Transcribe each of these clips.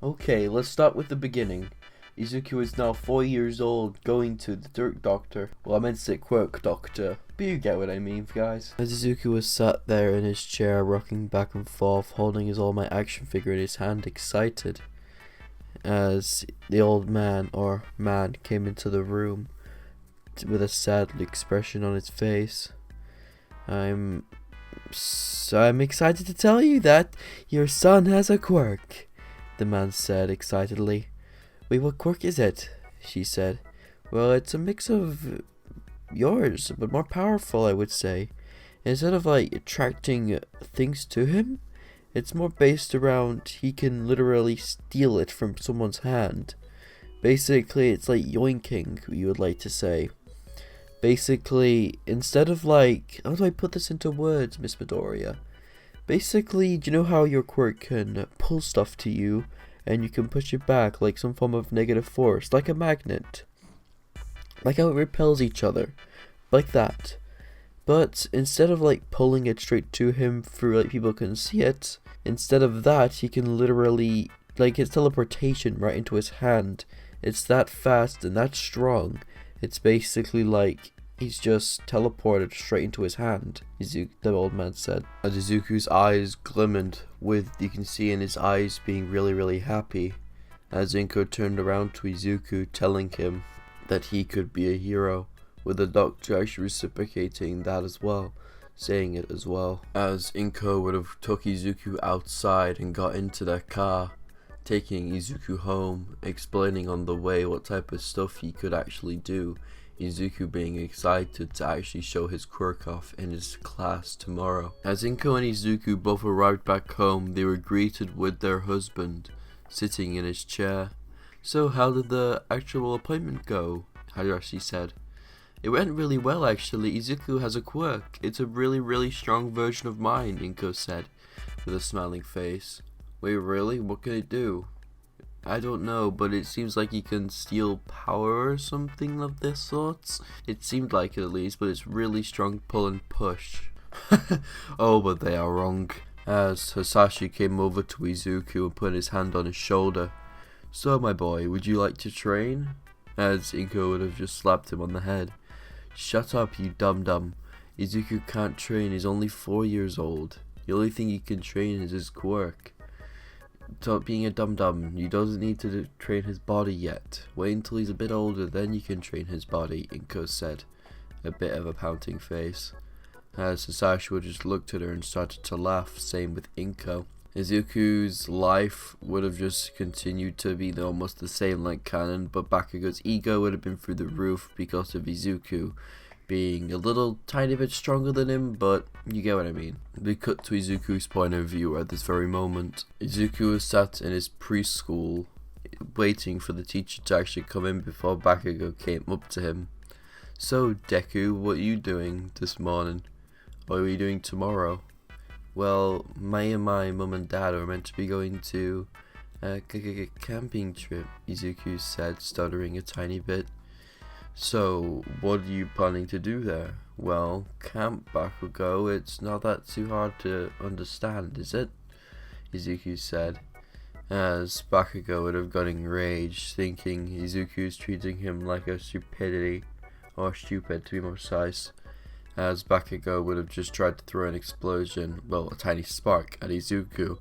Okay, let's start with the beginning. Izuku is now 4 years old, going to the Dirt Doctor. Well, I meant to say Quirk Doctor, but you get what I mean, guys. As Izuku was sat there in his chair, rocking back and forth, holding his All Might action figure in his hand, excited, as the old man, or man, came into the room with a sad expression on his face. I'm excited to tell you that your son has a quirk, the man said excitedly. Wait, what quirk is it? She said. Well, it's a mix of yours, but more powerful, I would say. Instead of attracting things to him, it's more based around he can literally steal it from someone's hand. Basically, it's like yoinking, you would like to say. Basically, instead of how do I put this into words, Miss Midoriya? Basically, do you know how your quirk can pull stuff to you, and you can push it back like some form of negative force, like a magnet? Like how it repels each other, like that. But instead of pulling it straight to him through people can see it, instead of that, he can literally, it's teleportation right into his hand. It's that fast and that strong. It's basically he's just teleported straight into his hand, the old man said. As Izuku's eyes glimmered, you can see in his eyes being really happy, as Inko turned around to Izuku, telling him that he could be a hero, with the doctor actually reciprocating that as well, saying it as well. As Inko would have took Izuku outside and got into their car, taking Izuku home, explaining on the way what type of stuff he could actually do, Izuku being excited to actually show his quirk off in his class tomorrow. As Inko and Izuku both arrived back home, they were greeted with their husband, sitting in his chair. So how did the actual appointment go? Hayashi said. It went really well actually. Izuku has a quirk. It's a really strong version of mine, Inko said, with a smiling face. Wait, really? What can it do? I don't know, but it seems like he can steal power or something of this sort. It seemed like it at least, but it's really strong pull and push. Oh, but they are wrong. As Hasashi came over to Izuku and put his hand on his shoulder. So, my boy, would you like to train? As Inko would have just slapped him on the head. Shut up, you dum-dum. Izuku can't train, he's only 4 years old. The only thing he can train is his quirk. Stop being a dum-dum, you doesn't need to train his body yet. Wait until he's a bit older, then you can train his body, Inko said, a bit of a pouting face. As Hasashi would just looked at her and started to laugh, same with Inko. Izuku's life would have just continued to be almost the same like canon, but Bakugo's ego would have been through the roof because of Izuku being a little tiny bit stronger than him, but you get what I mean. We cut to Izuku's point of view at this very moment. Izuku was sat in his preschool, waiting for the teacher to actually come in before Bakugo came up to him. So, Deku, what are you doing this morning? What are you doing tomorrow? Well, my mum and dad are meant to be going to a camping trip, Izuku said, stuttering a tiny bit. So, what are you planning to do there? Well, Camp Bakugo, it's not that too hard to understand, is it? Izuku said, as Bakugo would have got enraged, thinking Izuku's treating him like a stupid, to be more precise, as Bakugo would have just tried to throw an explosion, well, a tiny spark, at Izuku,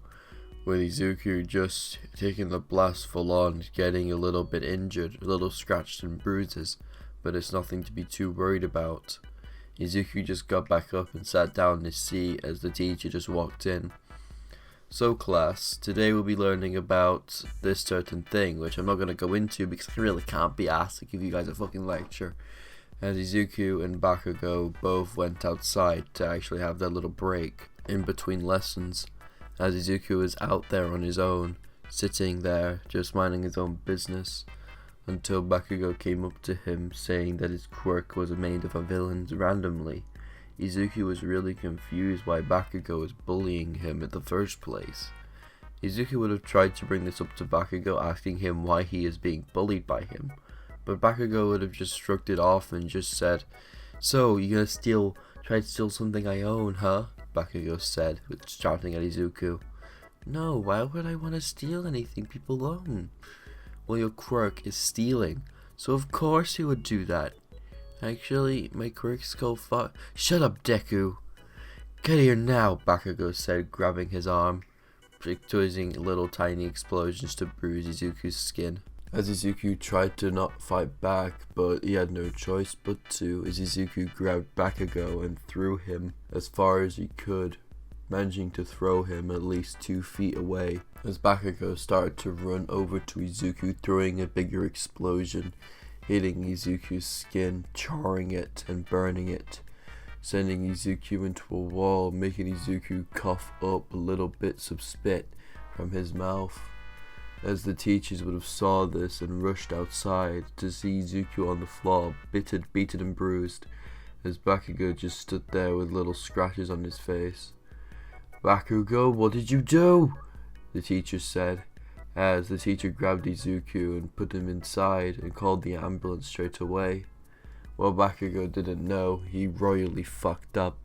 with Izuku just taking the blast full on, getting a little bit injured, a little scratched and bruises, but it's nothing to be too worried about. Izuku just got back up and sat down in his seat as the teacher just walked in. So class, today we'll be learning about this certain thing, which I'm not going to go into because I really can't be asked to give you guys a fucking lecture. As Izuku and Bakugo both went outside to actually have their little break in between lessons, as Izuku was out there on his own, sitting there, just minding his own business, until Bakugo came up to him saying that his quirk was made of a villain randomly. Izuku was really confused why Bakugo was bullying him in the first place. Izuku would have tried to bring this up to Bakugo, asking him why he is being bullied by him, but Bakugo would have just shrugged it off and just said, "So, you're gonna try to steal something I own, huh?" Bakugo said, shouting at Izuku. No, why would I want to steal anything people own? Well, your quirk is stealing, so of course he would do that. Actually, my quirk's called Shut up, Deku! Get here now, Bakugo said, grabbing his arm, causing little tiny explosions to bruise Izuku's skin. As Izuku tried to not fight back, but he had no choice but to, as Izuku grabbed Bakugo and threw him as far as he could, managing to throw him at least 2 feet away. As Bakugo started to run over to Izuku, throwing a bigger explosion, hitting Izuku's skin, charring it and burning it, sending Izuku into a wall, making Izuku cough up little bits of spit from his mouth. As the teachers would have saw this and rushed outside to see Izuku on the floor, beaten and bruised, as Bakugo just stood there with little scratches on his face. "Bakugo, what did you do?" the teacher said, as the teacher grabbed Izuku and put him inside and called the ambulance straight away. Well, Bakugo didn't know, he royally fucked up,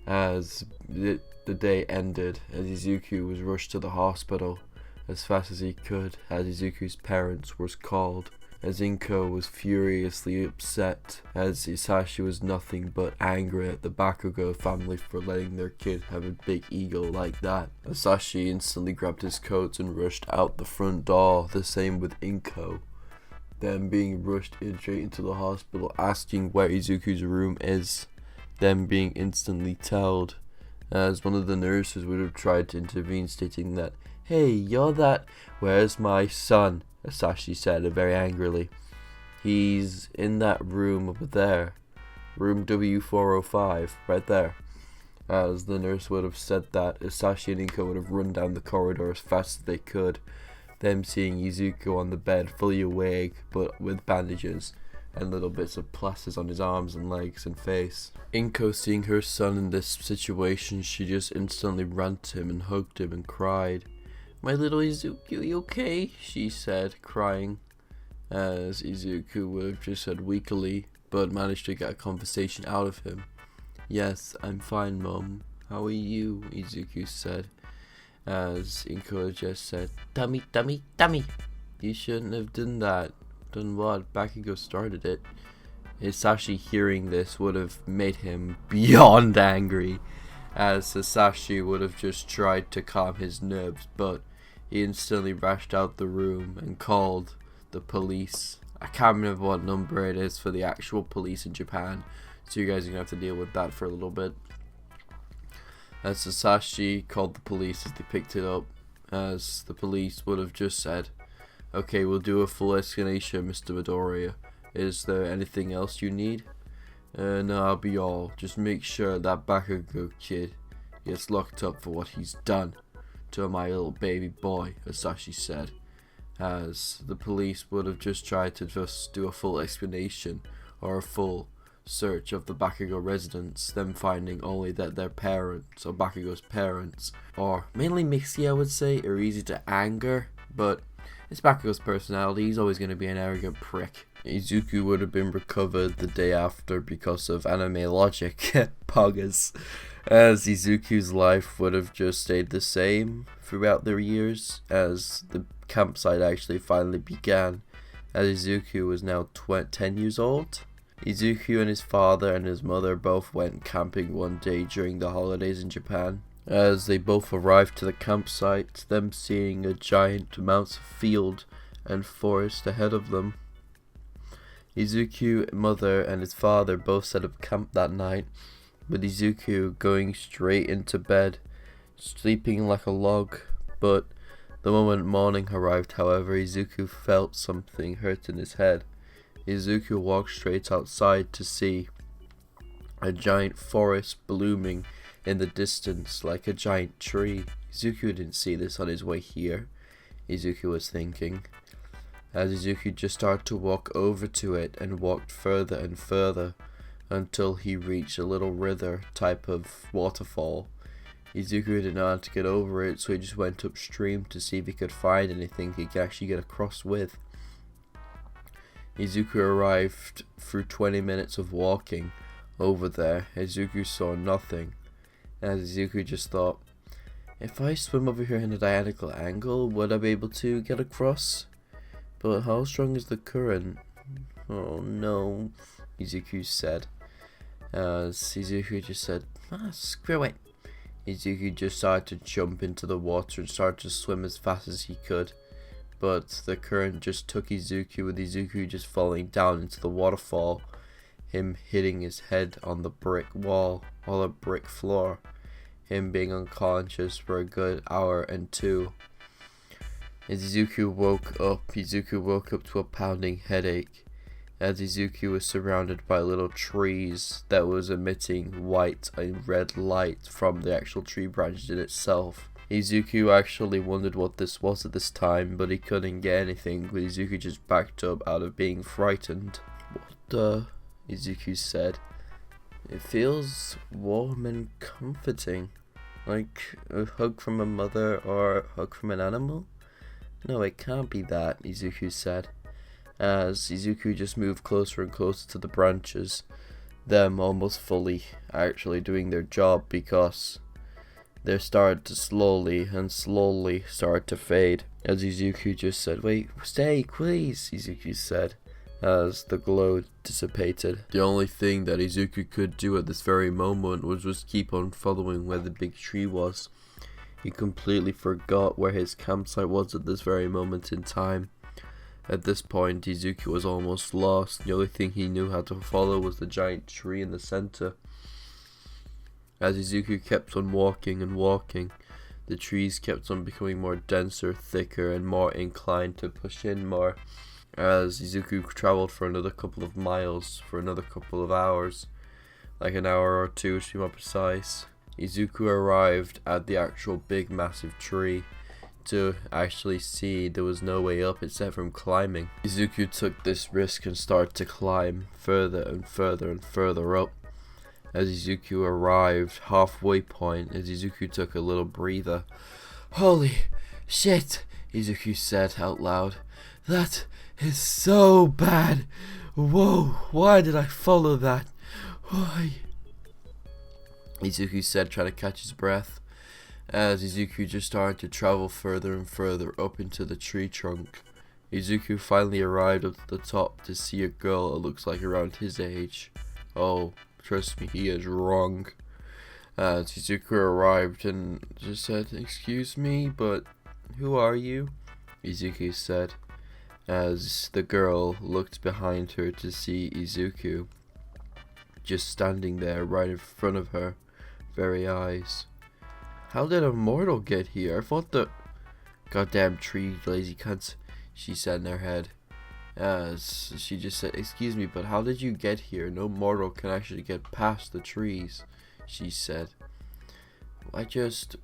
as the day ended as Izuku was rushed to the hospital as fast as he could, as Izuku's parents was called, as Inko was furiously upset, as Isashi was nothing but angry at the Bakugo family for letting their kid have a big ego like that. Isashi instantly grabbed his coat and rushed out the front door, the same with Inko. Them being rushed straight into the hospital, asking where Izuku's room is, them being instantly told, as one of the nurses would have tried to intervene, stating that, "Hey, you're that, where's my son?" Isashi said very angrily. "He's in that room over there, room W405, right there." As the nurse would have said that, Isashi and Inko would have run down the corridor as fast as they could, them seeing Izuku on the bed, fully awake, but with bandages and little bits of plasters on his arms and legs and face. Inko, seeing her son in this situation, she just instantly ran to him and hugged him and cried. "My little Izuku, you okay?" she said, crying, as Izuku would have just said weakly, but managed to get a conversation out of him. "Yes, I'm fine, Mom. How are you?" Izuku said, as Inko just said, "Tummy, tummy, tummy." "You shouldn't have done that." "Done what?" Bakugo started it. Hisashi, hearing this, would have made him beyond angry, as Hisashi would have just tried to calm his nerves, but he instantly rushed out the room and called the police. I can't remember what number it is for the actual police in Japan, so you guys are going to have to deal with that for a little bit. As Hisashi called the police as they picked it up, as the police would have just said, "Okay, we'll do a full explanation, Mr. Midoriya. Is there anything else you need?" No, I'll be all. Just make sure that Bakugo kid gets locked up for what he's done to my little baby boy," Hisashi said, as the police would have just tried to just do a full explanation or a full search of the Bakugo residence, them finding only that their parents, or Bakugo's parents, or mainly Mixie, I would say, are easy to anger, but it's Bakugo's personality, he's always going to be an arrogant prick. Izuku would have been recovered the day after because of anime logic, poggers, as Izuku's life would have just stayed the same throughout their years, as the campsite actually finally began, as Izuku was now 10 years old. Izuku and his father and his mother both went camping one day during the holidays in Japan. As they both arrived to the campsite, them seeing a giant mountain field and forest ahead of them. Izuku's mother and his father both set up camp that night, with Izuku going straight into bed, sleeping like a log. But the moment morning arrived, however, Izuku felt something hurt in his head. Izuku walked straight outside to see a giant forest blooming in the distance like a giant tree. Izuku didn't see this on his way here, Izuku was thinking, as Izuku just started to walk over to it and walked further and further until he reached a little river type of waterfall. Izuku didn't know how to get over it, so he just went upstream to see if he could find anything he could actually get across with. Izuku arrived through 20 minutes of walking over there. Izuku saw nothing, as Izuku just thought, If I swim over here in a diagonal angle, would I be able to get across? But how strong is the current? Oh no, Izuku said. Izuku just said, screw it. Izuku just started to jump into the water and started to swim as fast as he could. But the current just took Izuku, with Izuku just falling down into the waterfall, him hitting his head on the brick wall or the brick floor, him being unconscious for a good hour and two. As Izuku woke up to a pounding headache, as Izuku was surrounded by little trees that was emitting white and red light from the actual tree branches in itself. Izuku actually wondered what this was at this time, but he couldn't get anything, but Izuku just backed up out of being frightened. What the? Izuku said. It feels warm and comforting, like a hug from a mother or a hug from an animal. No, it can't be that, Izuku said, as Izuku just moved closer and closer to the branches, them almost fully actually doing their job, because they started to slowly start to fade. As Izuku just said, wait, stay, please, Izuku said, as the glow dissipated. The only thing that Izuku could do at this very moment was just keep on following where the big tree was. He completely forgot where his campsite was at this very moment in time. At this point, Izuku was almost lost. The only thing he knew how to follow was the giant tree in the center. As Izuku kept on walking and walking, the trees kept on becoming more denser, thicker, and more inclined to push in more. As Izuku traveled for another couple of miles, for another couple of hours, like an hour or two to be more precise, Izuku arrived at the actual big massive tree to actually see there was no way up except from climbing. Izuku took this risk and started to climb further and further and further up. As Izuku arrived halfway point, as Izuku took a little breather. Holy shit, Izuku said out loud. That is so bad. Whoa, why did I follow that? Why? Izuku said, trying to catch his breath, as Izuku just started to travel further and further up into the tree trunk. Izuku finally arrived up to the top to see a girl that looks like around his age. Oh, trust me, he is wrong. As Izuku arrived and just said, excuse me, but who are you? Izuku said, as the girl looked behind her to see Izuku just standing there right in front of her very eyes. How did a mortal get here? I thought the goddamn tree, lazy cunts, she said in her head, as she just said, excuse me, but how did you get here? No mortal can actually get past the trees, she said. I just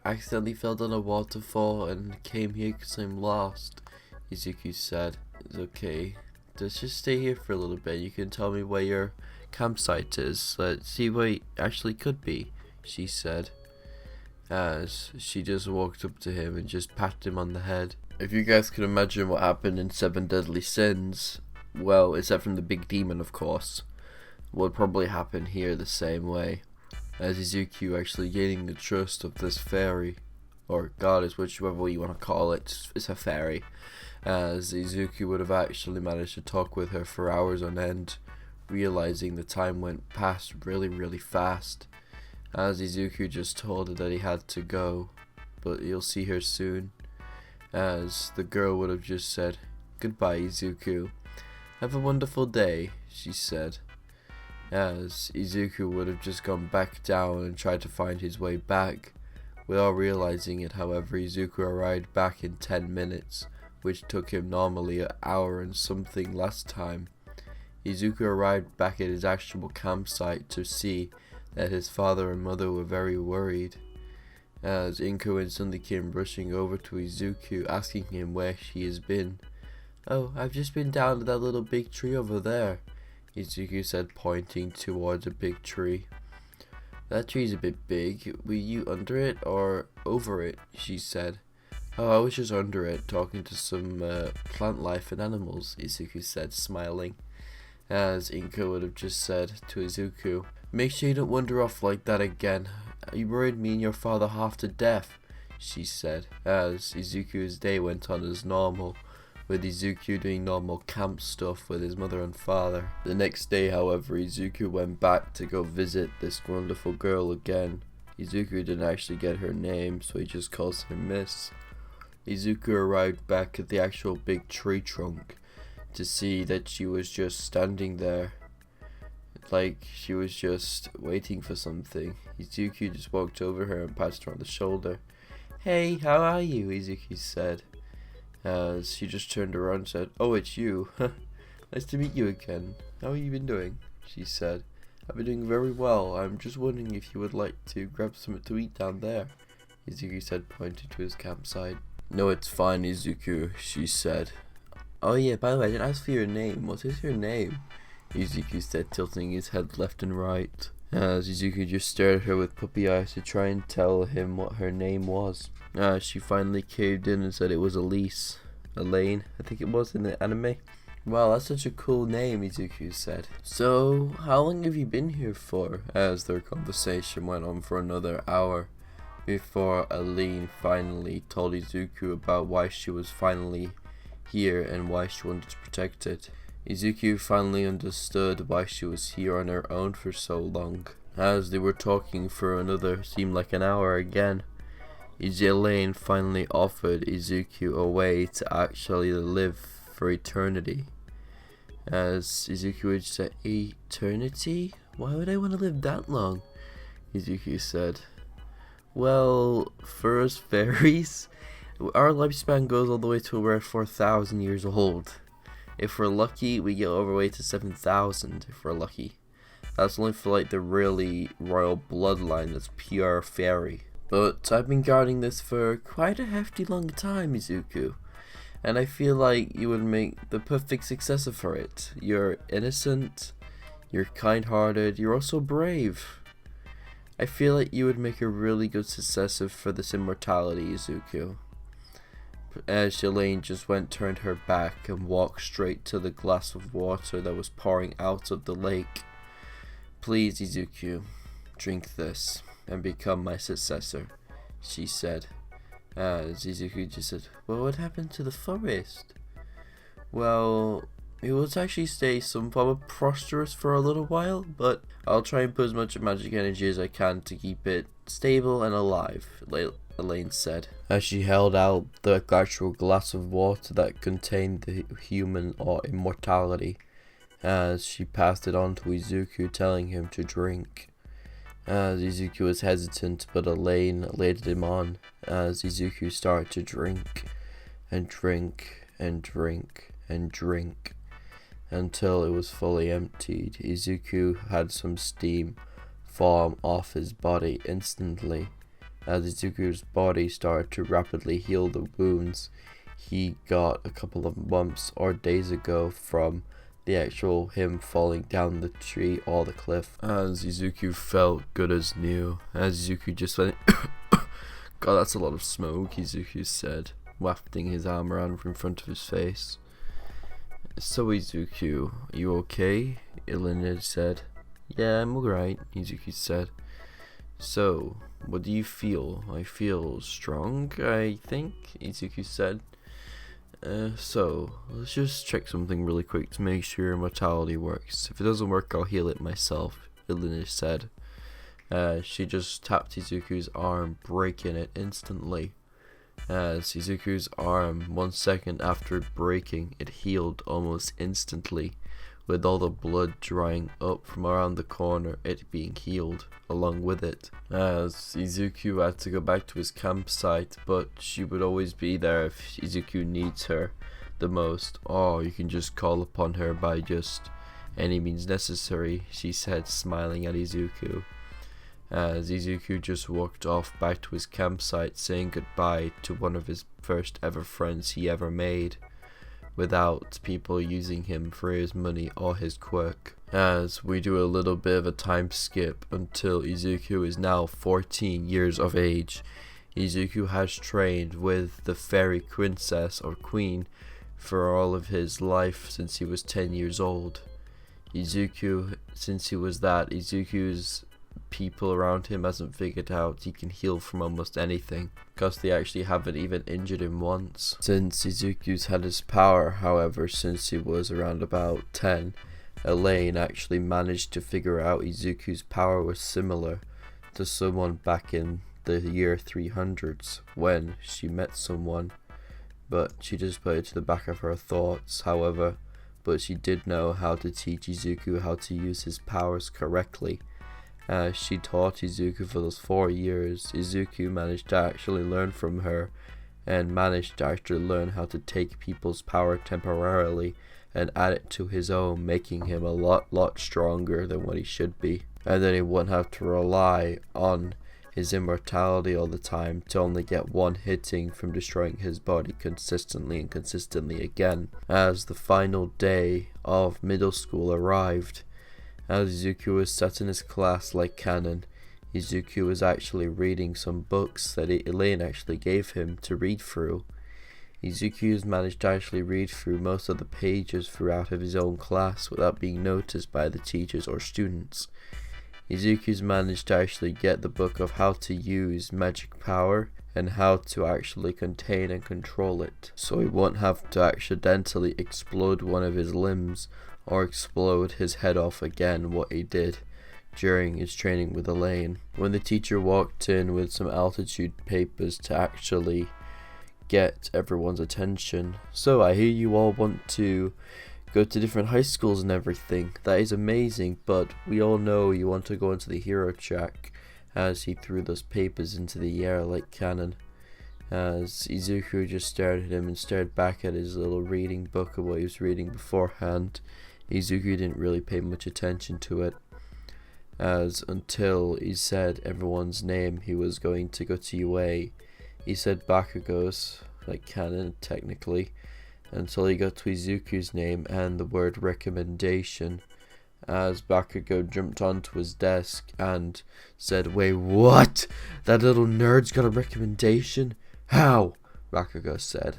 accidentally fell down a waterfall and came here because I'm lost, Izuku said. It's okay, let's just stay here for a little bit. You can tell me where your campsite is. Let's see what it actually could be, she said, as she just walked up to him and just patted him on the head. If you guys could imagine what happened in Seven Deadly Sins, well, except from the big demon, of course, would probably happen here the same way, as Izuku actually gaining the trust of this fairy, or goddess, whichever way you want to call it. It's a fairy, as Izuku would have actually managed to talk with her for hours on end, realizing the time went past really fast, as Izuku just told her that he had to go, but you'll see her soon, as the girl would have just said, goodbye Izuku, have a wonderful day, she said, as Izuku would have just gone back down and tried to find his way back. Without realizing it, however, Izuku arrived back in 10 minutes, which took him normally an hour and something last time. Izuku arrived back at his actual campsite to see that his father and mother were very worried, as Inko instantly came rushing over to Izuku, asking him where she has been. Oh, I've just been down to that little big tree over there, Izuku said, pointing towards a big tree. That tree's a bit big. Were you under it or over it? She said. Oh, I was just under it, talking to some plant life and animals, Izuku said, smiling, as Inko would have just said to Izuku, make sure you don't wander off like that again. You worried me and your father half to death, she said, as Izuku's day went on as normal, with Izuku doing normal camp stuff with his mother and father. The next day, however, Izuku went back to go visit this wonderful girl again. Izuku didn't actually get her name, so he just calls her Miss. Izuku arrived back at the actual big tree trunk to see that she was just standing there, like she was just waiting for something. Izuku just walked over her and patted her on the shoulder. "Hey, how are you?" Izuku said, as she just turned around and said, "Oh, it's you. Nice to meet you again. How have you been doing?" she said. "I've been doing very well. I'm just wondering if you would like to grab something to eat down there," Izuku said, pointing to his campsite. "No, it's fine, Izuku," she said. "Oh yeah, by the way, I didn't ask for your name. What is your name?" Izuku said, tilting his head left and right, as Izuku just stared at her with puppy eyes to try and tell him what her name was. She finally caved in and said it was Elise. Elaine, I think it was in the anime. "Wow, that's such a cool name," Izuku said. "So, how long have you been here for?" As their conversation went on for another hour, before Elaine finally told Izuku about why she was finally here and why she wanted to protect it. Izuku finally understood why she was here on her own for so long. As they were talking for another seemed like an hour again, Elaine finally offered Izuku a way to actually live for eternity. As Izuku would say, "Eternity? Why would I want to live that long?" Izuku said. "Well, for us fairies, our lifespan goes all the way to around 4,000 years old. If we're lucky, we get all the way to 7,000 if we're lucky. That's only for like the really royal bloodline that's pure fairy. But I've been guarding this for quite a hefty long time, Izuku, and I feel like you would make the perfect successor for it. You're innocent, you're kind-hearted, you're also brave. I feel like you would make a really good successor for this immortality, Izuku." As Elaine just turned her back and walked straight to the glass of water that was pouring out of the lake. "Please, Izuku, drink this and become my successor," she said. As Izuku just said, "Well, what happened to the forest?" "Well, it will actually stay somewhat prosperous for a little while, but I'll try and put as much magic energy as I can to keep it stable and alive," Elaine said, as she held out the actual glass of water that contained the human or immortality, as she passed it on to Izuku, telling him to drink. As Izuku was hesitant, but Elaine laid him on, as Izuku started to drink, and drink, and drink, and drink, until it was fully emptied. Izuku had some steam form off his body instantly. As Izuku's body started to rapidly heal the wounds he got a couple of months or days ago from the actual him falling down the tree or the cliff. As Izuku felt good as new, as Izuku just went, "God, that's a lot of smoke," Izuku said, wafting his arm around in front of his face. "So Izuku, you okay?" Ilina said. "Yeah, I'm alright," Izuku said. "So, what do you feel?" "I feel strong, I think," Izuku said. So, let's just check something really quick to make sure immortality works. If it doesn't work, I'll heal it myself," Ilina said. She just tapped Izuku's arm, breaking it instantly. As Izuku's arm, 1 second after breaking, it healed almost instantly, with all the blood drying up from around the corner, it being healed along with it. As Izuku had to go back to his campsite, but she would always be there if Izuku needs her the most, or you can just call upon her by just any means necessary, she said, smiling at Izuku. As Izuku just walked off back to his campsite, saying goodbye to one of his first ever friends he ever made, without people using him for his money or his quirk. As we do a little bit of a time skip until Izuku is now 14 years of age. Izuku has trained with the fairy princess or queen for all of his life since he was 10 years old. Since he was that, Izuku's people around him hasn't figured out he can heal from almost anything, because they actually haven't even injured him once. Since Izuku's had his power, however, since he was around about 10, Elaine actually managed to figure out Izuku's power was similar to someone back in the year 300s when she met someone, but she just put it to the back of her thoughts, however. But she did know how to teach Izuku how to use his powers correctly. As she taught Izuku for those 4 years, Izuku managed to actually learn from her, and managed to actually learn how to take people's power temporarily and add it to his own, making him a lot stronger than what he should be. And then he wouldn't have to rely on his immortality all the time to only get one hitting from destroying his body consistently and consistently again. As the final day of middle school arrived, as Izuku was sat in his class like canon, Izuku was actually reading some books that Elaine actually gave him to read through. Izuku's managed to actually read through most of the pages throughout of his own class without being noticed by the teachers or students. Izuku's managed to actually get the book of how to use magic power and how to actually contain and control it, so he won't have to accidentally explode one of his limbs or explode his head off again, what he did during his training with Elaine. When the teacher walked in with some altitude papers to actually get everyone's attention, so I hear you all want to go to different high schools and everything. That is amazing, but we all know you want to go into the hero track, as he threw those papers into the air like cannon. As Izuku just stared at him and stared back at his little reading book of what he was reading beforehand. Izuku didn't really pay much attention to it, as until he said everyone's name, he was going to go to UA. He said Bakugo's, like canon technically, until he got to Izuku's name and the word recommendation, as Bakugo jumped onto his desk and said, "Wait, what? That little nerd's got a recommendation? How?" Bakugo said,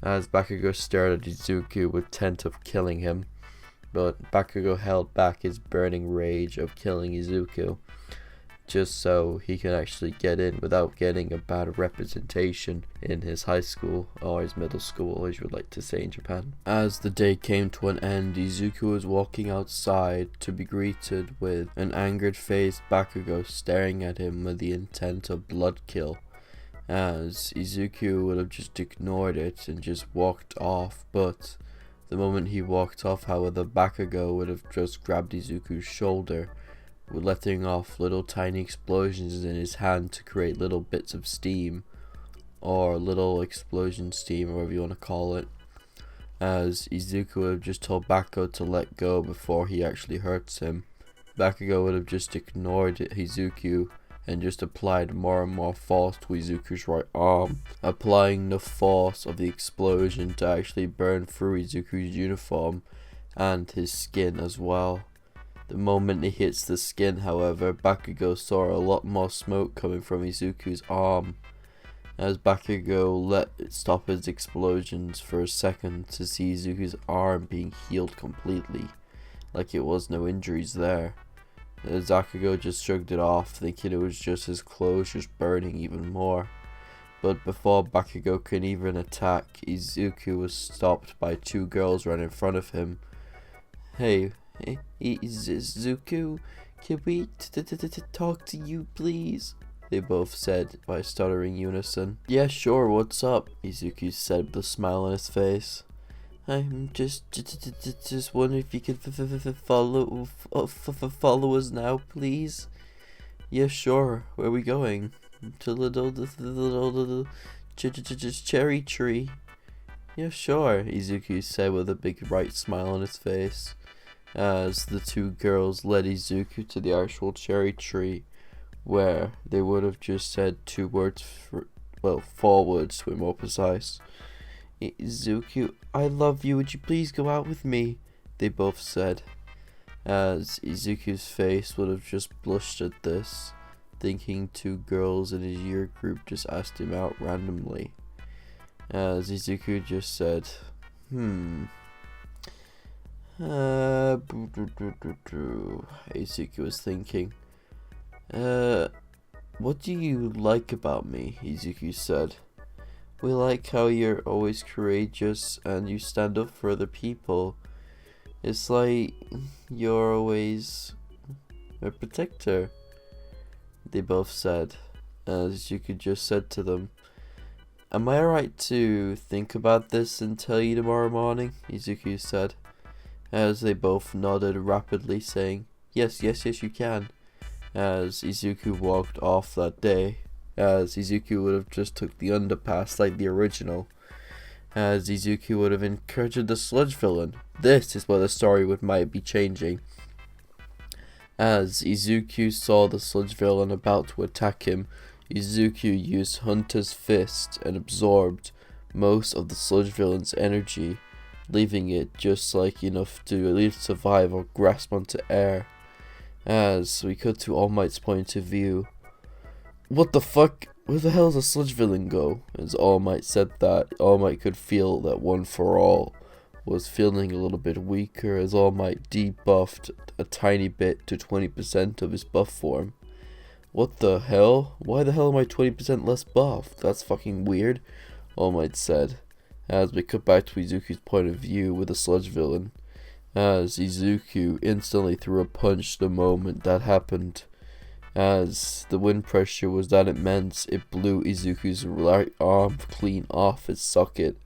as Bakugo stared at Izuku with intent of killing him, but Bakugo held back his burning rage of killing Izuku, just so he can actually get in without getting a bad representation in his high school, or his middle school as you would like to say in Japan. As the day came to an end, Izuku was walking outside to be greeted with an angered faced Bakugo staring at him with the intent of blood kill, as Izuku would have just ignored it and just walked off, but the moment he walked off, however, Bakugo would have just grabbed Izuku's shoulder, letting off little tiny explosions in his hand to create little bits of steam, or little explosion steam, or whatever you want to call it, as Izuku would have just told Bakugo to let go before he actually hurts him. Bakugo would have just ignored Izuku and just applied more and more force to Izuku's right arm, applying the force of the explosion to actually burn through Izuku's uniform and his skin as well. The moment he hits the skin, however, Bakugo saw a lot more smoke coming from Izuku's arm, as Bakugo let it stop his explosions for a second to see Izuku's arm being healed completely, like it was no injuries there. As Bakugo just shrugged it off, thinking it was just his clothes just burning even more. But before Bakugo could even attack, Izuku was stopped by two girls right in front of him. "Hey, Izuku, can we talk to you, please?" they both said by stuttering unison. "Yeah, sure, what's up?" Izuku said with a smile on his face. "I'm just wondering if you could follow us now, please." "Yeah, sure. Where are we going?" "To the cherry tree." "Yeah, sure," Izuku said with a big bright smile on his face, as the two girls led Izuku to the actual cherry tree, where they would have just said two words, four words to be more precise. "Izuku, I love you, would you please go out with me?" they both said, as Izuku's face would have just blushed at this, thinking two girls in his year group just asked him out randomly, as Izuku just said, Izuku was thinking, What do you like about me? Izuku said. We like how you're always courageous and you stand up for other people. It's like you're always a protector, they both said, as Izuku just said to them. Am I right to think about this and tell you tomorrow morning? Izuku said, as they both nodded rapidly, saying, yes, you can. As Izuku walked off that day, as Izuku would have just took the underpass like the original, as Izuku would have encountered the sludge villain. This is where the story might be changing. As Izuku saw the sludge villain about to attack him, Izuku used Hunter's Fist and absorbed most of the sludge villain's energy, leaving it just like enough to at least survive or grasp onto air. As we cut to All Might's point of view. What the fuck? Where the hell does the sludge villain go? As All Might said that, All Might could feel that One For All was feeling a little bit weaker as All Might debuffed a tiny bit to 20% of his buff form. What the hell? Why the hell am I 20% less buffed? That's fucking weird, All Might said, as we cut back to Izuku's point of view with the sludge villain, as Izuku instantly threw a punch the moment that happened. As the wind pressure was that immense, it blew Izuku's right arm clean off its socket.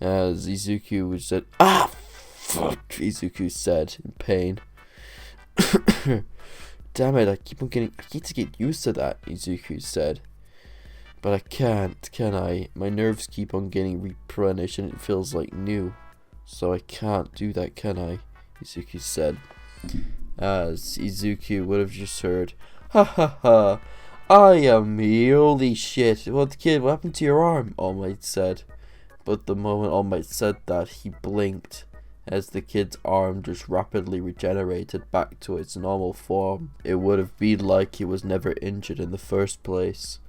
As Izuku said, ah, fuck, Izuku said in pain. Damn it, I need to get used to that, Izuku said. But I can't, can I? My nerves keep on getting replenished and it feels like new. So I can't do that, can I? Izuku said. As Izuku would have just heard, ha ha ha, I am me, holy shit. What kid, what happened to your arm? All Might said. But the moment All Might said that, he blinked, as the kid's arm just rapidly regenerated back to its normal form. It would have been like he was never injured in the first place,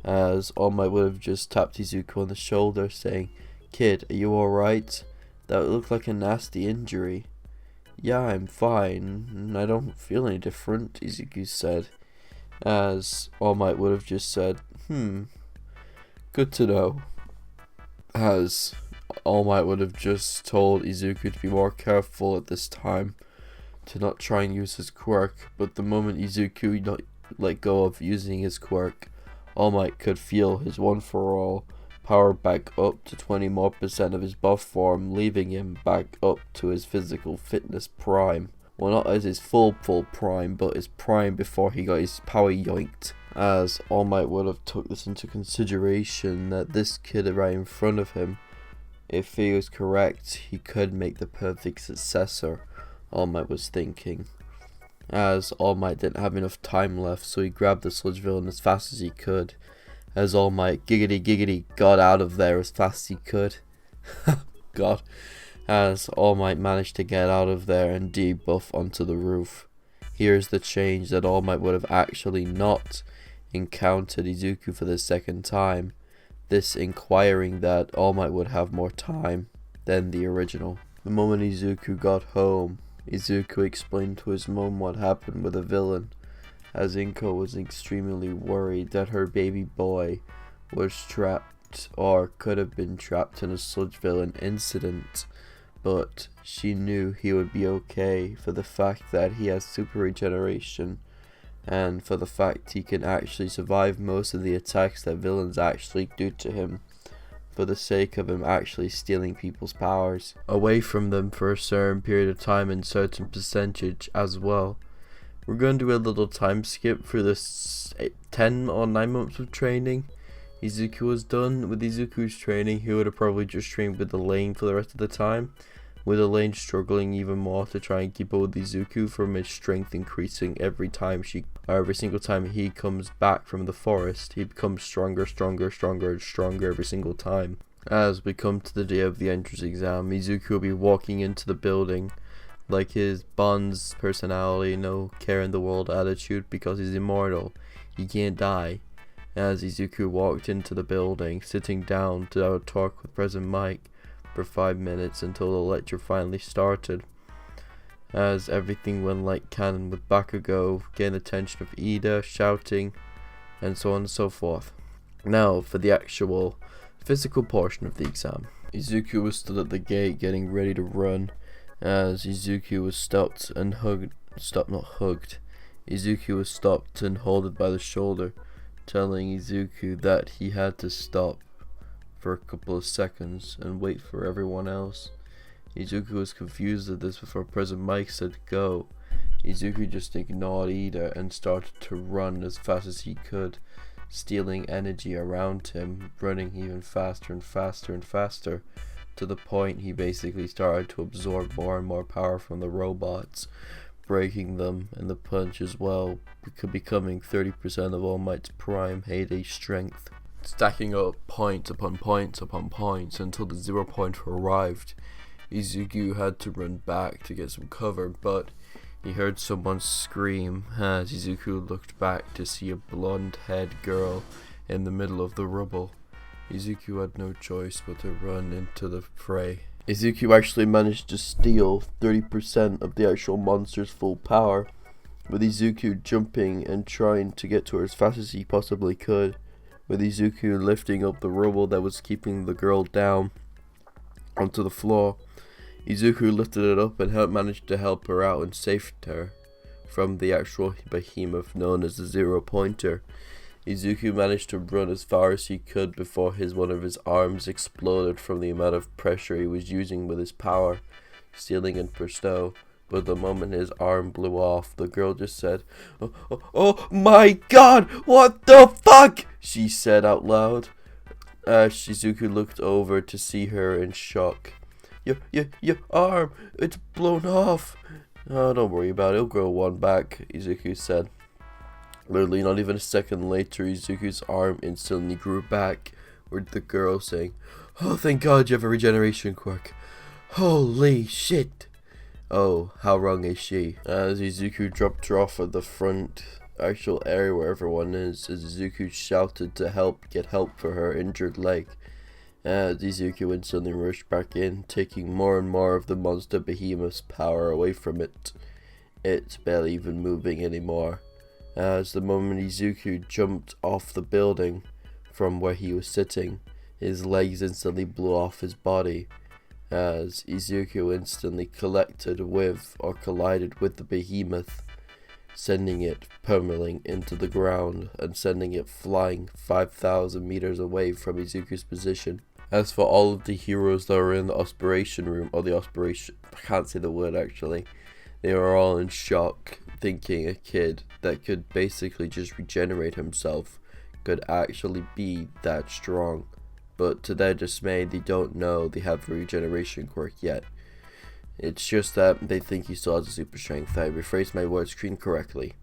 as All Might would have just tapped Izuku on the shoulder, saying, Kid, are you alright? That looked like a nasty injury. Yeah, I'm fine. I don't feel any different, Izuku said, as All Might would have just said, good to know. As All Might would have just told Izuku to be more careful at this time, to not try and use his quirk, but the moment Izuku let go of using his quirk, All Might could feel his One For All power back up to 20% more of his buff form, leaving him back up to his physical fitness prime. Well, not as his full prime, but his prime before he got his power yoinked. As All Might would have took this into consideration, that this kid right in front of him, if he was correct, he could make the perfect successor, All Might was thinking. As All Might didn't have enough time left, so he grabbed the sludge villain as fast as he could. As All Might giggity got out of there as fast as he could. God. As All Might managed to get out of there and debuff onto the roof. Here's the change that All Might would have actually not encountered Izuku for the second time. This inquiring that All Might would have more time than the original. The moment Izuku got home, Izuku explained to his mom what happened with the villain, as Inko was extremely worried that her baby boy was trapped or could have been trapped in a sludge villain incident, but she knew he would be okay for the fact that he has super regeneration and for the fact he can actually survive most of the attacks that villains actually do to him, for the sake of him actually stealing people's powers away from them for a certain period of time and certain percentage as well. We're going to do a little time skip for this 10 or 9 months of training Izuku was done. With Izuku's training, he would have probably just trained with Elaine for the rest of the time, with Elaine struggling even more to try and keep up with Izuku from his strength increasing every single time he comes back from the forest. He becomes stronger every single time. As we come to the day of the entrance exam, Izuku will be walking into the building like his Bond's personality, no care in the world attitude, because he's immortal, he can't die. As Izuku walked into the building, sitting down to have a talk with President Mike for 5 minutes until the lecture finally started. as everything went like canon, with Bakugo getting the attention of Ida, shouting, and so on and so forth. Now for the actual physical portion of the exam. Izuku was stood at the gate getting ready to run, as Izuku was stopped and Izuku was stopped and held by the shoulder, telling Izuku that he had to stop for a couple of seconds and wait for everyone else. Izuku was confused at this before President Mike said go. Izuku just ignored Ida and started to run as fast as he could, stealing energy around him, running even faster and faster and faster, to the point he basically started to absorb more and more power from the robots, breaking them, and the punch as well, becoming 30% of All Might's prime heyday strength, stacking up points upon points upon points until the 0 point arrived. Izuku had to run back to get some cover, but he heard someone scream as Izuku looked back to see a blonde-haired girl in the middle of the rubble. Izuku had no choice but to run into the fray. Izuku actually managed to steal 30% of the actual monster's full power, with Izuku jumping and trying to get to her as fast as he possibly could, with Izuku lifting up the rubble that was keeping the girl down onto the floor. Izuku lifted it up and managed to help her out and saved her from the actual behemoth known as the 0 pointer. Izuku managed to run as far as he could before one of his arms exploded from the amount of pressure he was using with his power, stealing in Presto. But the moment his arm blew off, the girl just said, oh my god, what the fuck?" she said out loud. Izuku looked over to see her in shock. Your arm, it's blown off." "Oh, don't worry about it, it'll grow one back," Izuku said. Literally, not even a second later, Izuku's arm instantly grew back, with the girl saying, "Oh, thank God you have a regeneration quirk. Holy shit." Oh, how wrong is she? As Izuku dropped her off at the front actual area where everyone is, as Izuku shouted to get help for her injured leg. As Izuku instantly rushed back in, taking more and more of the monster behemoth's power away from it. It's barely even moving anymore. As the moment Izuku jumped off the building from where he was sitting, his legs instantly blew off his body, as Izuku instantly collided with the behemoth, sending it pummeling into the ground and sending it flying 5,000 meters away from Izuku's position. As for all of the heroes that were in the operation room, I can't say the word actually, they were all in shock, thinking a kid that could basically just regenerate himself could actually be that strong. But to their dismay, they don't know they have a regeneration quirk yet. It's just that they think he still has a super strength. I rephrased my words incorrectly.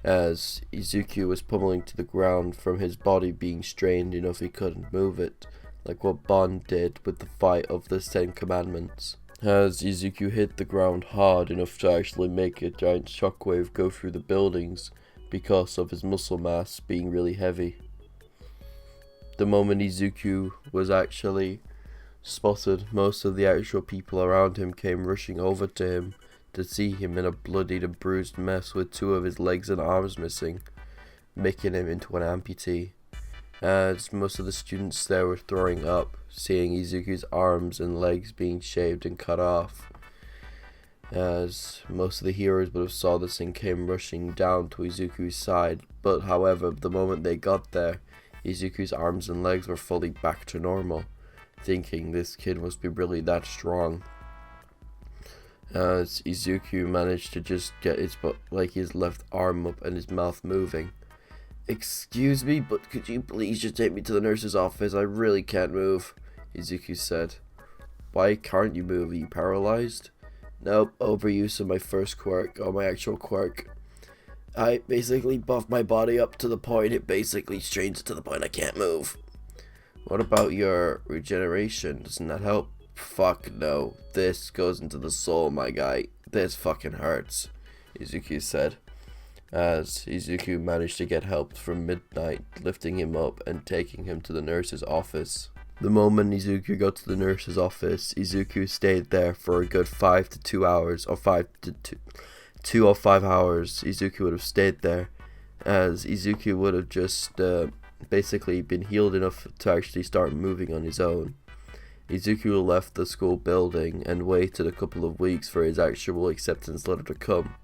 As Izuku was pummeling to the ground from his body being strained enough he couldn't move it, like what Bond did with the fight of the 10 Commandments. As Izuku hit the ground hard enough to actually make a giant shockwave go through the buildings because of his muscle mass being really heavy. The moment Izuku was actually spotted, most of the actual people around him came rushing over to him to see him in a bloodied and bruised mess with 2 of his legs and arms missing, making him into an amputee. As most of the students there were throwing up, seeing Izuku's arms and legs being shaved and cut off. As most of the heroes would have saw this and came rushing down to Izuku's side, but however, the moment they got there, Izuku's arms and legs were fully back to normal, thinking this kid must be really that strong. As Izuku managed to just get his left arm up and his mouth moving. "Excuse me, but could you please just take me to the nurse's office? I really can't move," Izuku said. "Why can't you move? Are you paralyzed?" "Nope, overuse of my first quirk, or my actual quirk. I basically buff my body up to the point it basically strains it to the point I can't move." "What about your regeneration? Doesn't that help?" "Fuck no. This goes into the soul, my guy. This fucking hurts," Izuku said. As Izuku managed to get help from Midnight, lifting him up and taking him to the nurse's office. The moment Izuku got to the nurse's office, Izuku stayed there for a good 5 to 2 hours, or 2 or 5 hours. Izuku would have stayed there, as Izuku would have just basically been healed enough to actually start moving on his own. Izuku left the school building and waited a couple of weeks for his actual acceptance letter to come.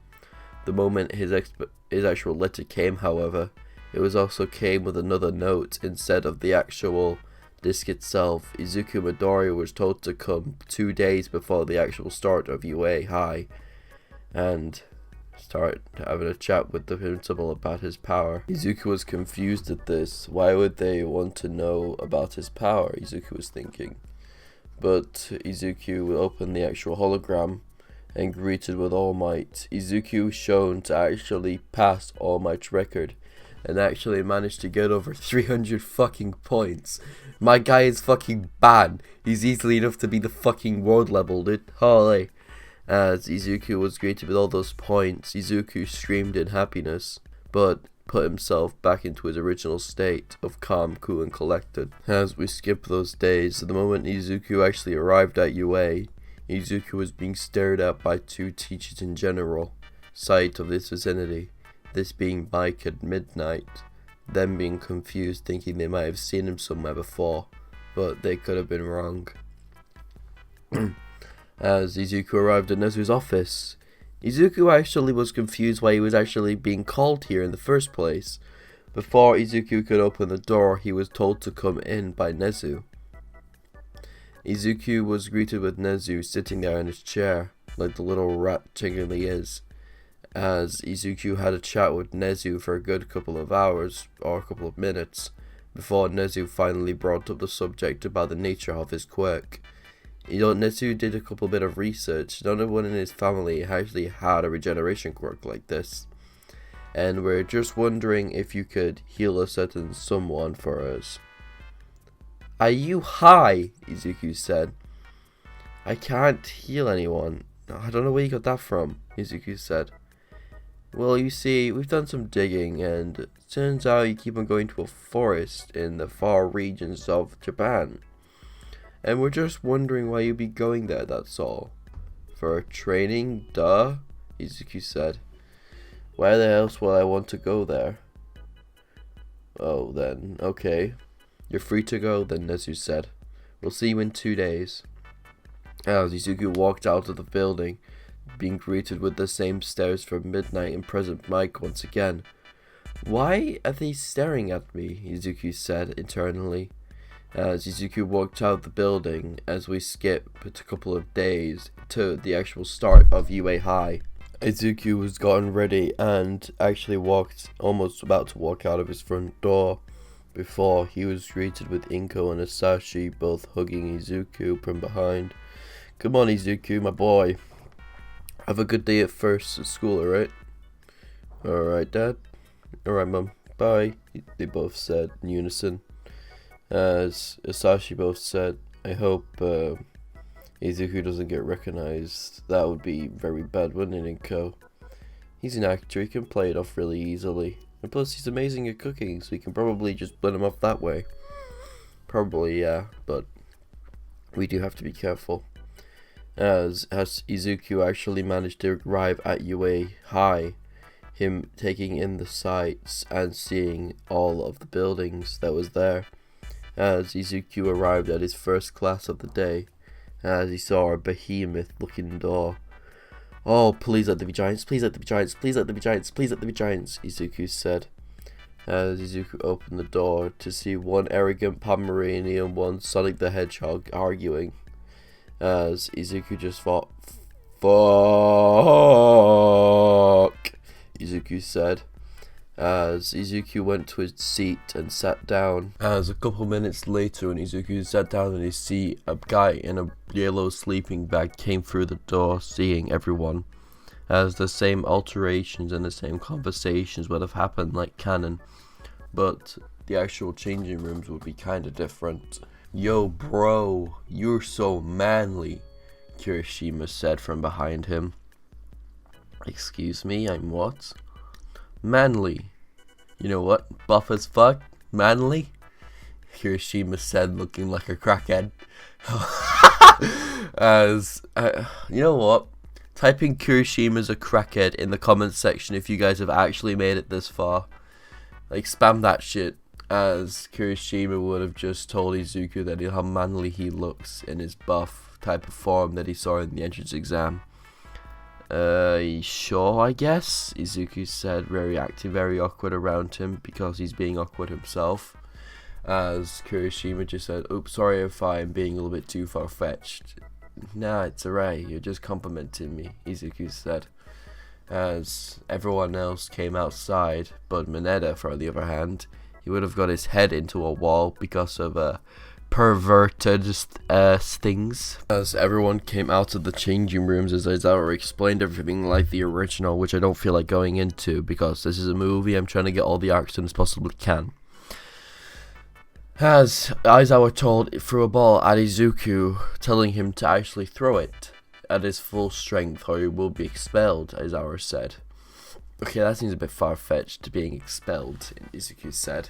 The moment his actual letter came, however, it also came with another note instead of the actual disc itself. Izuku Midoriya was told to come 2 days before the actual start of UA High and start having a chat with the principal about his power. Izuku was confused at this. Why would they want to know about his power? Izuku was thinking. But Izuku opened the actual hologram and greeted with All Might. Izuku was shown to actually pass All Might's record and actually managed to get over 300 fucking points. My guy is fucking bad. He's easily enough to be the fucking world level, dude. Holy. As Izuku was greeted with all those points, Izuku screamed in happiness, but put himself back into his original state of calm, cool, and collected. As we skip those days, the moment Izuku actually arrived at UA, Izuku was being stared at by 2 teachers in general sight of this vicinity, this being Mike at Midnight, them being confused thinking they might have seen him somewhere before, but they could have been wrong. As Izuku arrived at Nezu's office, Izuku actually was confused why he was actually being called here in the first place. Before Izuku could open the door, he was told to come in by Nezu. Izuku was greeted with Nezu sitting there in his chair, like the little rat chicken he is, as Izuku had a chat with Nezu for a good couple of hours, or a couple of minutes, before Nezu finally brought up the subject about the nature of his quirk. Nezu did a couple bit of research. None of one in his family actually had a regeneration quirk like this. And we're just wondering if you could heal a certain someone for us. Are you high? Izuku said. I can't heal anyone. I don't know where you got that from, Izuku said. Well, you see, we've done some digging, and it turns out you keep on going to a forest in the far regions of Japan. And we're just wondering why you'd be going there, that's all. For training, duh, Izuku said. Why the else would I want to go there? Oh, then, okay. You're free to go, then, Nezu said. We'll see you in 2 days. As Izuku walked out of the building, being greeted with the same stares from Midnight and President Mike once again. Why are they staring at me? Izuku said internally. As Izuku walked out of the building, as we skip a couple of days to the actual start of UA High. Izuku was gotten ready and actually almost about to walk out of his front door before he was greeted with Inko and Asashi both hugging Izuku from behind. Come on, Izuku, my boy. Have a good day at first at school, alright? Alright, Dad. Alright, Mum. Bye, they both said in unison. As Asashi both said, I hope Izuku doesn't get recognized. That would be very bad, wouldn't it, Inko? He's an actor, he can play it off really easily. And plus, he's amazing at cooking, so he can probably just blend him off that way. Probably, yeah, but we do have to be careful. As Izuku actually managed to arrive at UA High, him taking in the sights and seeing all of the buildings that was there. As Izuku arrived at his first class of the day, as he saw a behemoth looking door. Oh, please let there be giants, please let there be giants, please let there be giants, please let there be giants, Izuku said. As Izuku opened the door to see one arrogant Pomeranian and one Sonic the Hedgehog arguing. As Izuku just thought, fuck, Izuku said. As Izuku went to his seat and sat down. As a couple minutes later, when Izuku sat down in his seat, a guy in a yellow sleeping bag came through the door, seeing everyone. As the same alterations and the same conversations would have happened like canon, but the actual changing rooms would be kinda different. Yo bro, you're so manly, Kirishima said from behind him. Excuse me, I'm what? Manly. You know what? Buff as fuck? Manly? Kirishima said, looking like a crackhead. You know what? Type in Kirishima's a crackhead in the comments section if you guys have actually made it this far. Like, spam that shit, as Kirishima would have just told Izuku that how manly he looks in his buff type of form that he saw in the entrance exam. Sure, I guess, Izuku said, very active, very awkward around him because he's being awkward himself. As Kirishima just said, oops, sorry if I'm being a little bit too far-fetched. Nah, it's alright, you're just complimenting me, Izuku said. As everyone else came outside, but Mineta, for the other hand, he would have got his head into a wall because of perverted things. As everyone came out of the changing rooms, as Aizawa explained everything like the original, which I don't feel like going into because this is a movie. I'm trying to get all the action as possibly can. As Aizawa threw a ball at Izuku, telling him to actually throw it at his full strength or he will be expelled, Aizawa said. Okay, that seems a bit far-fetched, being expelled, Izuku said.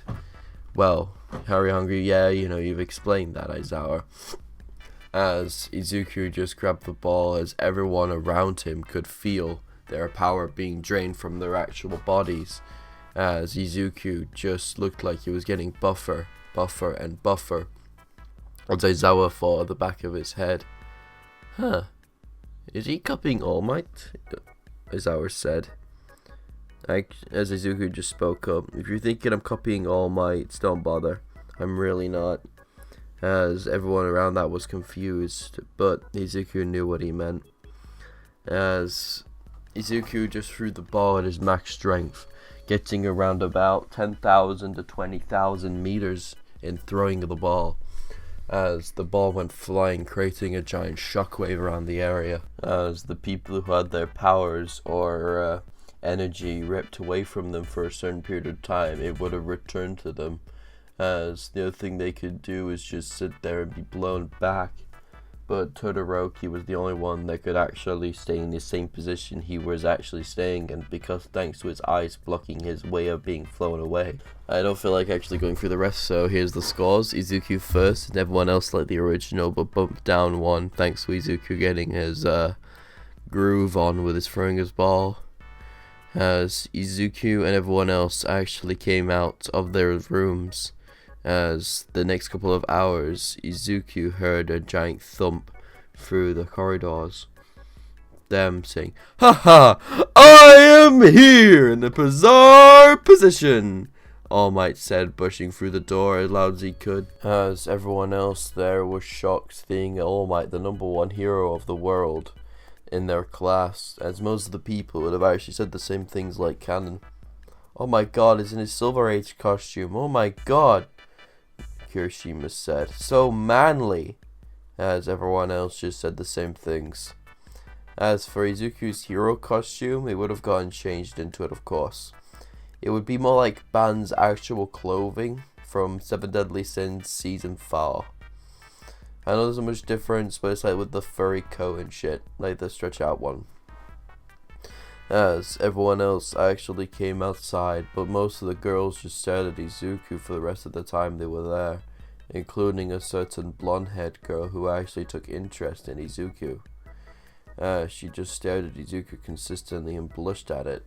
Well, Harry Hungry, yeah, you know, you've explained that, Aizawa. As Izuku just grabbed the ball, as everyone around him could feel their power being drained from their actual bodies. As Izuku just looked like he was getting buffer and buffer. As Aizawa thought at the back of his head. Huh, is he copying All Might? Aizawa said. As Izuku just spoke up, if you're thinking I'm copying All Might, don't bother. I'm really not. As everyone around that was confused, but Izuku knew what he meant. As Izuku just threw the ball at his max strength, getting around about 10,000 to 20,000 meters in throwing the ball. As the ball went flying, creating a giant shockwave around the area. As the people who had their powers or energy ripped away from them for a certain period of time, it would have returned to them. As the other thing they could do is just sit there and be blown back. But Todoroki was the only one that could actually stay in the same position he was actually staying in, because thanks to his eyes blocking his way of being flown away. I don't feel like actually going through the rest, so here's the scores. Izuku first, and everyone else like the original, but bumped down one thanks to Izuku getting his groove on with his throwing his ball. As Izuku and everyone else actually came out of their rooms. As the next couple of hours, Izuku heard a giant thump through the corridors. Them saying, "Haha! I am here in the bizarre position!" All Might said, pushing through the door as loud as he could. As everyone else there was shocked, seeing All Might, the #1 hero of the world, in their class, as most of the people would have actually said the same things like canon. "Oh my god, he's in his Silver Age costume, oh my god!" Kirishima said. "So manly!" As everyone else just said the same things. As for Izuku's hero costume, it would have gotten changed into it, of course. It would be more like Ban's actual clothing from 7 Deadly Sins Season 4. I know there's not much difference, but it's like with the furry coat and shit, like the stretch out one. As everyone else actually came outside, but most of the girls just stared at Izuku for the rest of the time they were there, including a certain blonde-haired girl who actually took interest in Izuku. She just stared at Izuku consistently and blushed at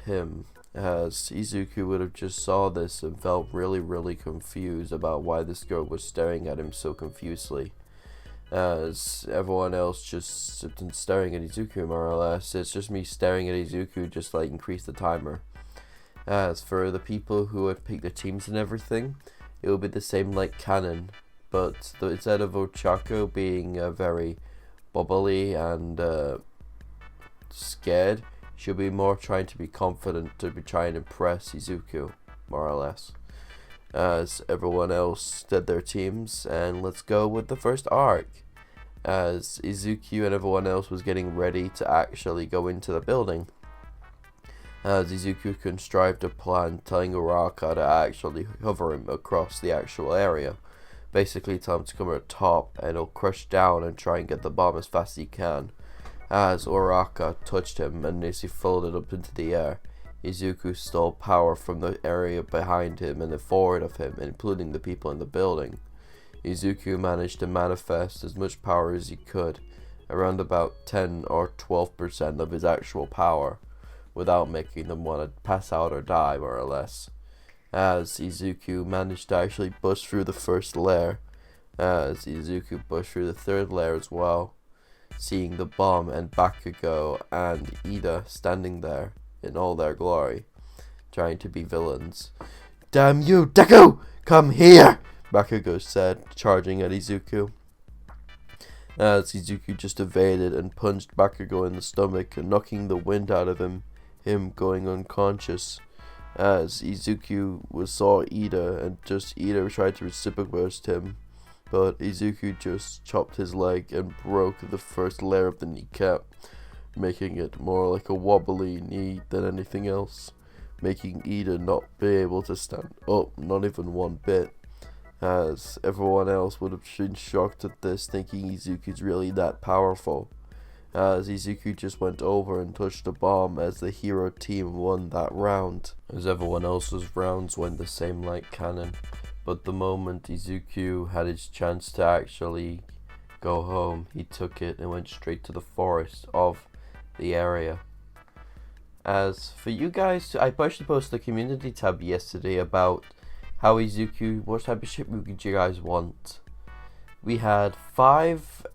him, as Izuku would have just saw this and felt really confused about why this girl was staring at him so confusedly. As everyone else just staring at Izuku, more or less. It's just me staring at Izuku, just like increase the timer. As for the people who had picked the teams and everything, it will be the same like canon, but instead of Ochako being very bubbly and scared, she'll be more trying to be confident to be trying to impress Izuku, more or less. As everyone else did their teams, and let's go with the first arc. As Izuku and everyone else was getting ready to actually go into the building. As Izuku contrived a plan telling Uraraka to actually hover him across the actual area. Basically tell him to come at the top and he'll crush down and try and get the bomb as fast as he can. As Uraraka touched him and as he folded up into the air, Izuku stole power from the area behind him and forward of him, including the people in the building. Izuku managed to manifest as much power as he could, around about 10 or 12% of his actual power, without making them want to pass out or die, more or less. As Izuku managed to actually bust through the first layer, as Izuku pushed through the third layer as well, seeing the bomb and Bakugo and Ida standing there in all their glory, trying to be villains. "Damn you, Deku! Come here!" Bakugo said, charging at Izuku. As Izuku just evaded and punched Bakugo in the stomach, knocking the wind out of him going unconscious. As Izuku saw Ida, and just Ida tried to reciprocate him, but Izuku just chopped his leg and broke the first layer of the kneecap, making it more like a wobbly knee than anything else, making Ida not be able to stand up, not even one bit, as everyone else would have been shocked at this, thinking Izuku's really that powerful. As Izuku just went over and touched the bomb as the hero team won that round, as everyone else's rounds went the same like canon. But the moment Izuku had his chance to actually go home, he took it and went straight to the forest of the area. As for you guys, I actually posted a community tab yesterday about how Izuku, what type of ship would you guys want? We had 5,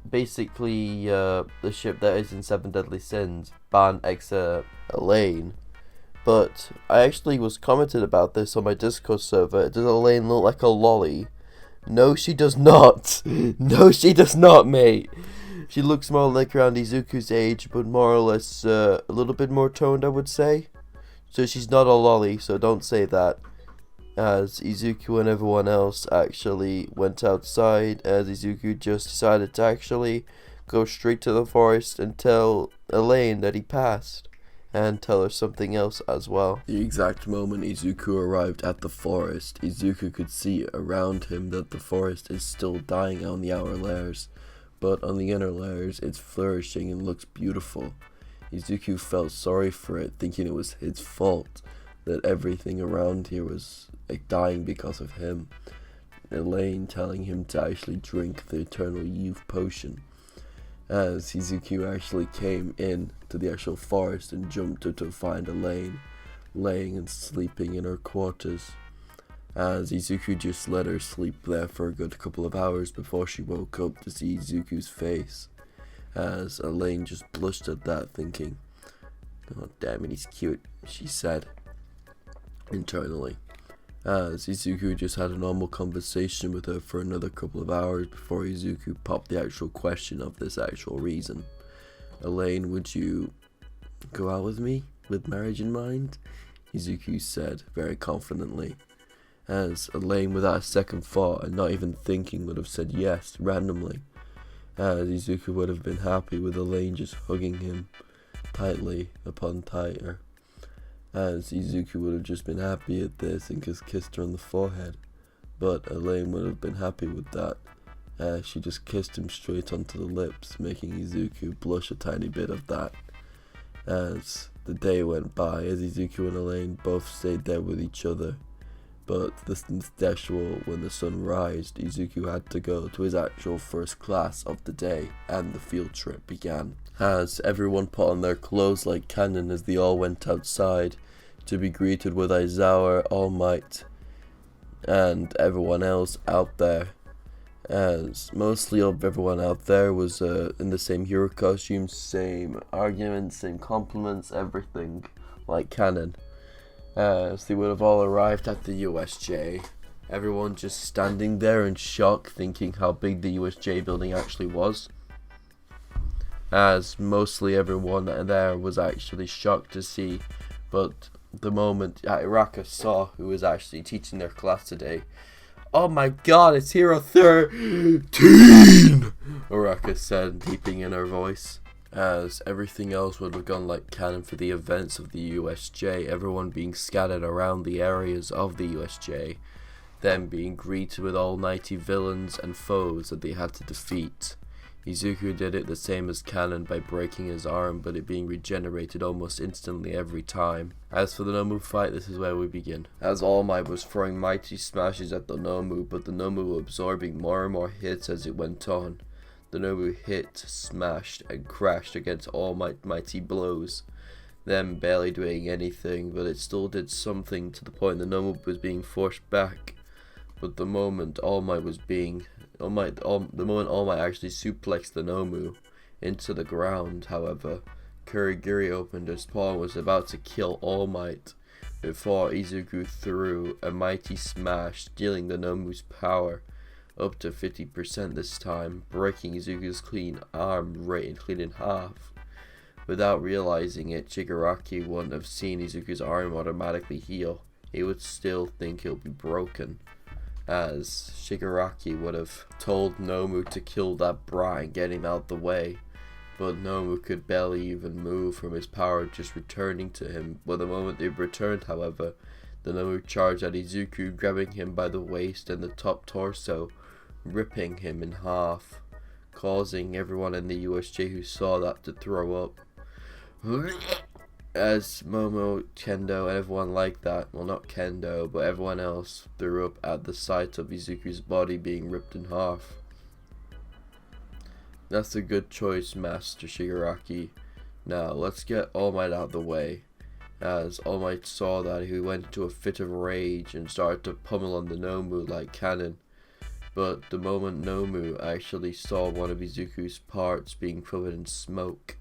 basically the ship that is in 7 Deadly Sins, Ban, Exa, Elaine. But I actually was commented about this on my Discord server. Does Elaine look like a lolly? No, she does not. No, she does not, mate. She looks more like around Izuku's age, but more or less a little bit more toned, I would say. So she's not a lolly, so don't say that. As Izuku and everyone else actually went outside, as Izuku just decided to actually go straight to the forest and tell Elaine that he passed, and tell her something else as well. The exact moment Izuku arrived at the forest, Izuku could see around him that the forest is still dying on the outer layers, but on the inner layers it's flourishing and looks beautiful. Izuku felt sorry for it, thinking it was his fault that everything around here was dying because of him. Elaine telling him to actually drink the eternal youth potion. As Izuku actually came in to the actual forest and jumped to find Elaine laying and sleeping in her quarters. As Izuku just let her sleep there for a good couple of hours before she woke up to see Izuku's face. As Elaine just blushed at that, thinking, "Oh damn it, he's cute," she said internally. As Izuku just had a normal conversation with her for another couple of hours before Izuku popped the actual question of this actual reason. "Elaine, would you go out with me, with marriage in mind?" Izuku said very confidently. As Elaine, without a second thought and not even thinking, would have said yes randomly. As Izuku would have been happy with Elaine just hugging him tightly upon tighter. As Izuku would have just been happy at this and just kissed her on the forehead, but Elaine would have been happy with that, as she just kissed him straight onto the lips, making Izuku blush a tiny bit of that. As the day went by, as Izuku and Elaine both stayed there with each other, but when the sun rised, Izuku had to go to his actual first class of the day, and the field trip began. As everyone put on their clothes like canon as they all went outside to be greeted with Aizawa, All Might, and everyone else out there. As mostly of everyone out there was in the same hero costumes, same arguments, same compliments, everything like canon. As they would have all arrived at the USJ. Everyone just standing there in shock, thinking how big the USJ building actually was. As mostly everyone there was actually shocked to see, but the moment Iraka saw who was actually teaching their class today, "Oh my god, it's Hero 13! Iraka said, deeping in her voice. As everything else would have gone like canon for the events of the USJ, everyone being scattered around the areas of the USJ, them being greeted with almighty villains and foes that they had to defeat. Izuku did it the same as Kanon by breaking his arm, but it being regenerated almost instantly every time. As for the Nomu fight, this is where we begin. As All Might was throwing mighty smashes at the Nomu, but the Nomu were absorbing more and more hits as it went on. The Nomu hit, smashed, and crashed against All Might's mighty blows, them barely doing anything, but it still did something to the point the Nomu was being forced back. But the moment All Might actually suplexed the Nomu into the ground, however, Kurogiri opened his paw and was about to kill All Might before Izuku threw a mighty smash, stealing the Nomu's power up to 50% this time, breaking Izuku's clean arm right clean in half. Without realizing it, Shigaraki wouldn't have seen Izuku's arm automatically heal. He would still think it'll be broken, as Shigaraki would have told Nomu to kill that brat and get him out the way. But Nomu could barely even move from his power just returning to him. But the moment it returned, however, the Nomu charged at Izuku, grabbing him by the waist and the top torso, ripping him in half, causing everyone in the USJ who saw that to throw up. As Momo, Kendo, and everyone like that, well, not Kendo, but everyone else, threw up at the sight of Izuku's body being ripped in half. That's a good choice, Master Shigaraki. Now, let's get All Might out of the way. As All Might saw that, he went into a fit of rage and started to pummel on the Nomu like Kanon. But the moment Nomu actually saw one of Izuku's parts being covered in smoke,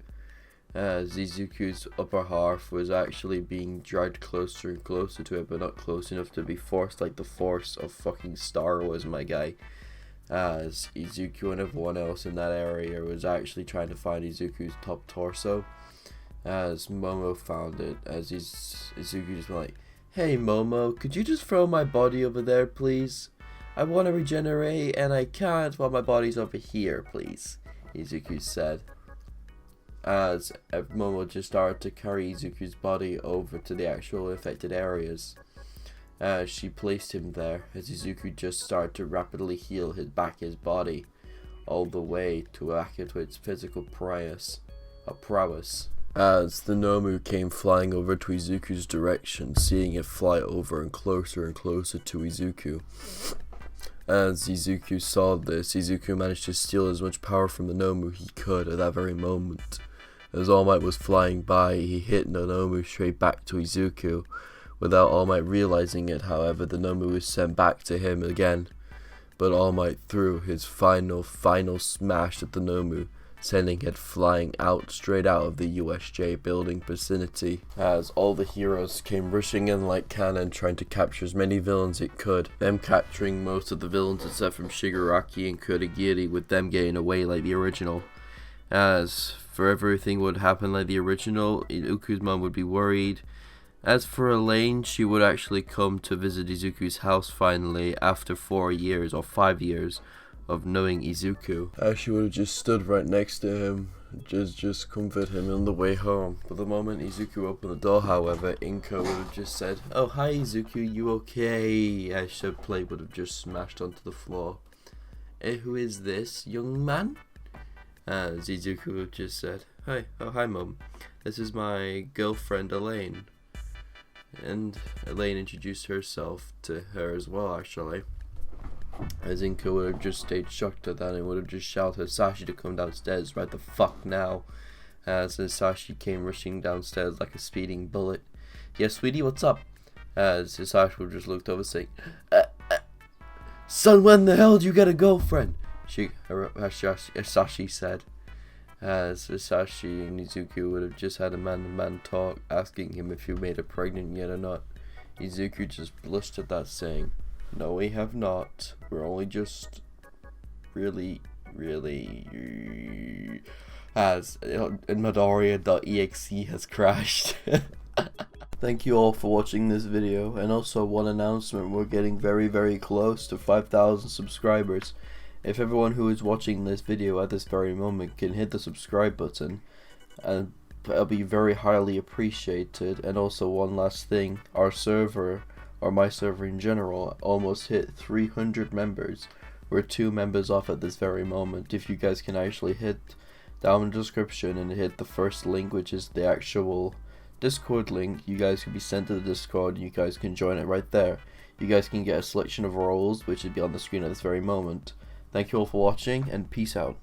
as Izuku's upper half was actually being dragged closer and closer to it, but not close enough to be forced like the force of fucking Star Wars, my guy. As Izuku and everyone else in that area was actually trying to find Izuku's top torso, as Momo found it, as Izuku just went like, "Hey Momo, could you just throw my body over there, please? I want to regenerate and I can't while my body's over here, please," Izuku said. As Momo just started to carry Izuku's body over to the actual affected areas. As she placed him there, as Izuku just started to rapidly heal his body, all the way to its physical prowess. As the Nomu came flying over to Izuku's direction, seeing it fly over and closer to Izuku. As Izuku saw this, Izuku managed to steal as much power from the Nomu he could at that very moment. As All Might was flying by, he hit the Nomu straight back to Izuku. Without All Might realizing it, however, the Nomu was sent back to him again. But All Might threw his final smash at the Nomu, sending it flying straight out of the USJ building vicinity. As all the heroes came rushing in like cannon, trying to capture as many villains it could, them capturing most of the villains except from Shigaraki and Kurogiri, with them getting away like the original. As for everything would happen like the original, Izuku's mom would be worried. As for Elaine, she would actually come to visit Izuku's house finally after 4 years or 5 years of knowing Izuku. As she would have just stood right next to him, just comfort him on the way home. But the moment Izuku opened the door, however, Inko would have just said, "Oh, hi Izuku, you okay?" As her plate would have just smashed onto the floor. Who is this, young man?" As Izuku would have just said, "Hi, oh hi mum, this is my girlfriend Elaine." And Elaine introduced herself to her as well, actually. As Inko would have just stayed shocked at that and would have just shouted at Sashi to come downstairs right the fuck now. As Sashi came rushing downstairs like a speeding bullet. "Yes, sweetie, what's up?" As Sashi would have just looked over saying, "Son, when the hell do you get a girlfriend?" Sashi said. As Sashi and Izuku would have just had a man-to-man talk, asking him if he made her pregnant yet or not. Izuku just blushed at that, saying, "No, we have not. We're only just really..." As Midoriya.exe has crashed. Thank you all for watching this video, and also one announcement: we're getting very close to 5,000 subscribers. If everyone who is watching this video at this very moment can hit the subscribe button, and it'll be very highly appreciated. And also one last thing, our server, or my server in general, almost hit 300 members. We're 2 members off at this very moment. If you guys can actually hit down in the description and hit the first link, which is the actual Discord link, you guys can be sent to the Discord and you guys can join it right there. You guys can get a selection of roles which would be on the screen at this very moment. Thank you all for watching and peace out.